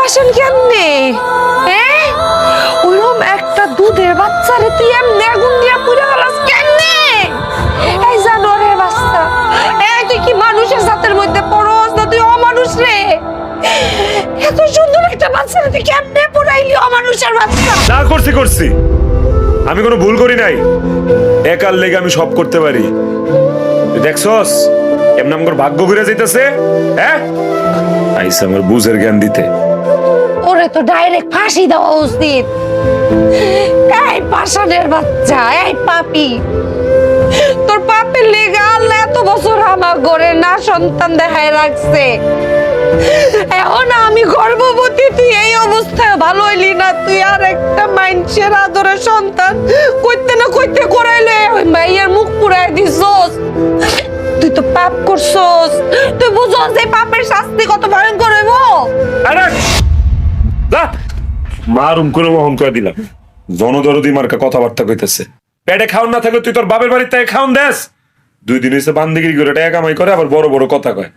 ভালোবাসেন কেমনে? হ্যাঁ, ওরকম একটা দুধের বাচ্চারে তুই এমনি আগুন দিয়া পুড়ে ফেলাস কেমনে? এই জানোয়ারের বাচ্চা, এই তুই কি মানুষের জাতের মধ্যে পড়স না তুই অমানুষ রে? এত সুন্দর একটা বাচ্চা তুই কেমনে পুরাইলি অমানুষের বাচ্চা? না করছি আমি কোনো ভুল করি নাই। একার লেগে আমি সব করতে পারি। তুই দেখছস এমন আমার ভাগ্য ঘুরে যাইতেছে। হ্যাঁ, আইসা আমার বুঝের জ্ঞান দিতে। ওরে তো ডাইরেক্ট ফাঁসি দেওয়া উচিত। এই পাষাণের বাচ্চা, এই পাপী, তোর পাপের লেগে আল্লাহ এত বছর আমার ঘরে না সন্তান দেখায় রাখছে। এখন আমি গর্ভবতী, তুই এই অবস্থায় ভালো হইলি না। তুই আর একটা মানুষের আদরে সন্তান কইতে না কইতে করাইলে ওই মাইয়ার মুখ পুরাই দিছস। তুই তো পাপ করছস, তুই বুঝছস যে পাপের শাস্তি কত ভয়ঙ্কর হইব। আরে যা, মারুম করে বহন করে দিলাম। জনদরদি মার্কা কথাবার্তা কইতেছে। পেটে খাওন না থাকলে তুই তোর বাপের বাড়ির থেকে খাওন দেস। 2 দিন হইছে বান্দিগিরি করে টাকা কামাই করে, আবার বড় বড় কথা কয়।